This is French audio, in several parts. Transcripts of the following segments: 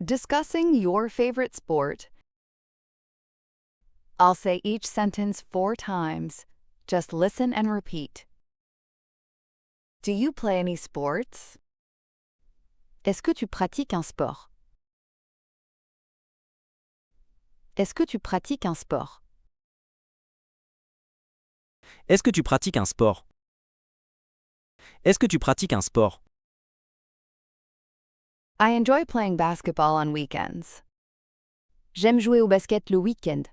Discussing your favorite sport. I'll say each sentence 4 times. Just listen and repeat. Do you play any sports? Est-ce que tu pratiques un sport? Est-ce que tu pratiques un sport? Est-ce que tu pratiques un sport? Est-ce que tu pratiques un sport? I enjoy playing basketball on weekends. J'aime jouer au basket le week-end.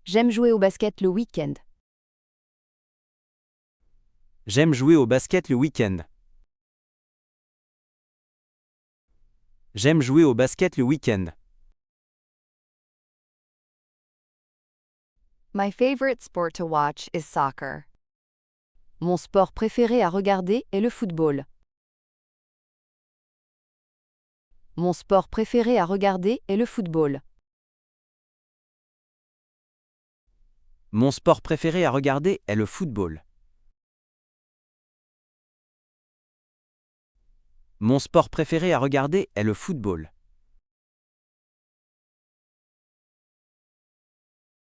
J'aime jouer au basket le week-end. J'aime jouer au basket le week-end. J'aime jouer au basket le week-end. My favorite sport to watch is soccer. Mon sport préféré à regarder est le football. Mon sport préféré à regarder est le football. Mon sport préféré à regarder est le football. Mon sport préféré à regarder est le football.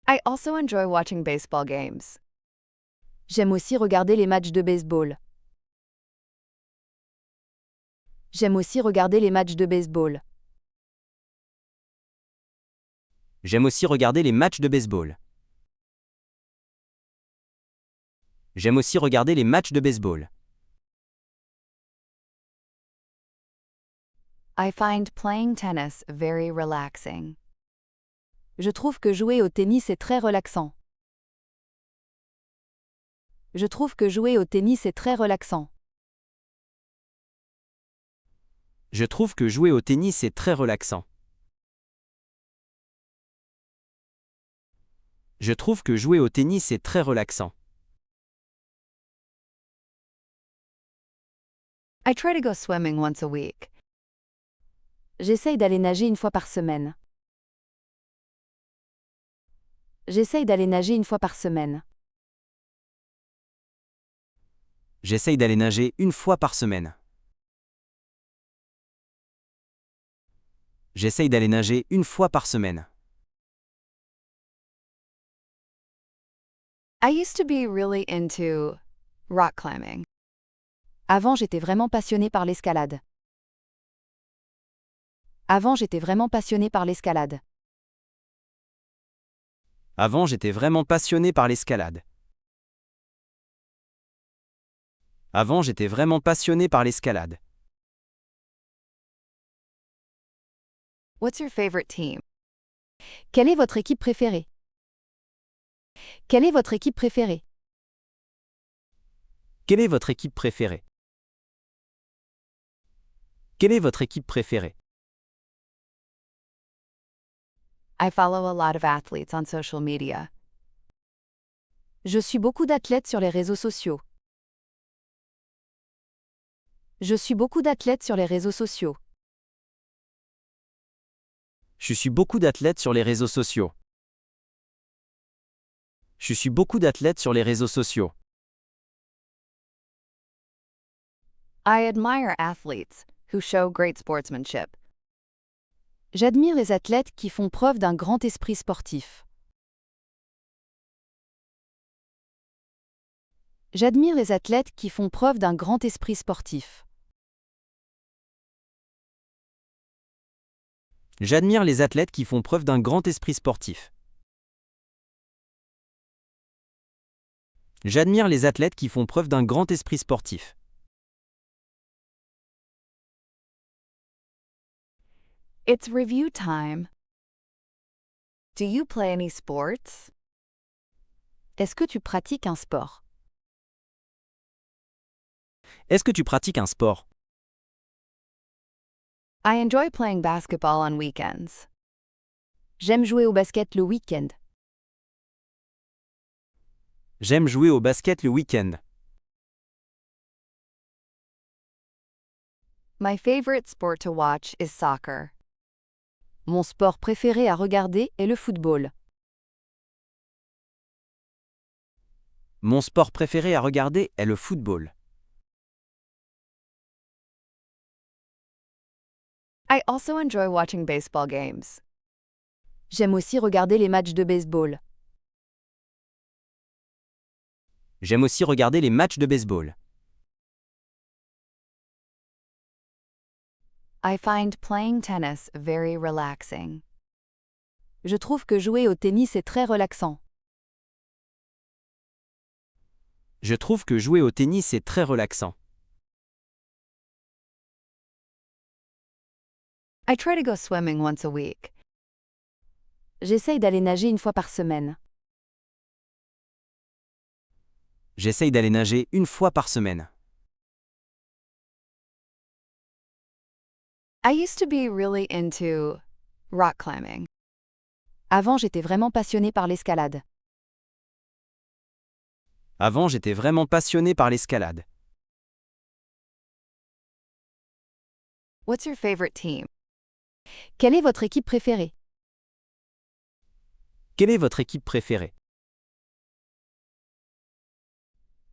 I also enjoy watching baseball games. J'aime aussi regarder les matchs de baseball. J'aime aussi regarder les matchs de baseball. J'aime aussi regarder les matchs de baseball. J'aime aussi regarder les matchs de baseball. I find playing tennis very relaxing. Je trouve que jouer au tennis est très relaxant. Je trouve que jouer au tennis est très relaxant. Je trouve que jouer au tennis est très relaxant. Je trouve que jouer au tennis est très relaxant. I try to go swimming once a week. J'essaye d'aller nager une fois par semaine. J'essaye d'aller nager une fois par semaine. J'essaye d'aller nager une fois par semaine. J'essaye d'aller nager une fois par semaine. I used to be really into rock climbing. Avant, j'étais vraiment passionnée par l'escalade. Avant, j'étais vraiment passionnée par l'escalade. Avant, j'étais vraiment passionné par l'escalade. Avant, j'étais vraiment passionné par l'escalade. What's your favorite team? Quelle est votre équipe préférée? Quelle est votre équipe préférée? Quelle est votre équipe préférée? Quelle est votre équipe préférée? I follow a lot of athletes on social media. Je suis beaucoup d'athlètes sur les réseaux sociaux. Je suis beaucoup d'athlètes sur les réseaux sociaux. Je suis beaucoup d'athlètes sur les réseaux sociaux. Je suis beaucoup d'athlètes sur les réseaux sociaux. I admire athletes who show great sportsmanship. J'admire les athlètes qui font preuve d'un grand esprit sportif. J'admire les athlètes qui font preuve d'un grand esprit sportif. J'admire les athlètes qui font preuve d'un grand esprit sportif. J'admire les athlètes qui font preuve d'un grand esprit sportif. It's review time. Do you play any sports? Est-ce que tu pratiques un sport? Est-ce que tu pratiques un sport? I enjoy playing basketball on weekends. J'aime jouer au basket le week-end. J'aime jouer au basket le week-end. My favorite sport to watch is soccer. Mon sport préféré à regarder est le football. Mon sport préféré à regarder est le football. I also enjoy watching baseball games. J'aime aussi regarder les matchs de baseball. J'aime aussi regarder les matchs de baseball. I find playing tennis very relaxing. Je trouve que jouer au tennis est très relaxant. Je trouve que jouer au tennis est très relaxant. I try to go swimming once a week. J'essaye d'aller nager une fois par semaine. J'essaye d'aller nager une fois par semaine. I used to be really into rock climbing. Avant, j'étais vraiment passionnée par l'escalade. Avant, j'étais vraiment passionné par l'escalade. What's your favorite team? Quelle est votre équipe préférée? Quelle est votre équipe préférée?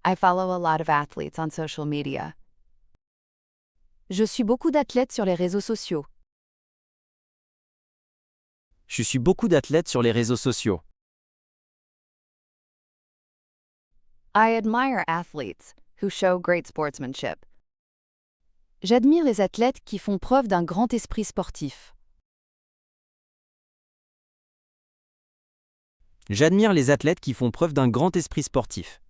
I follow a lot of athletes on social media. Je suis beaucoup d'athlètes sur les réseaux sociaux. Je suis beaucoup d'athlètes sur les réseaux sociaux. I admire athletes who show great sportsmanship. J'admire les athlètes qui font preuve d'un grand esprit sportif. J'admire les athlètes qui font preuve d'un grand esprit sportif.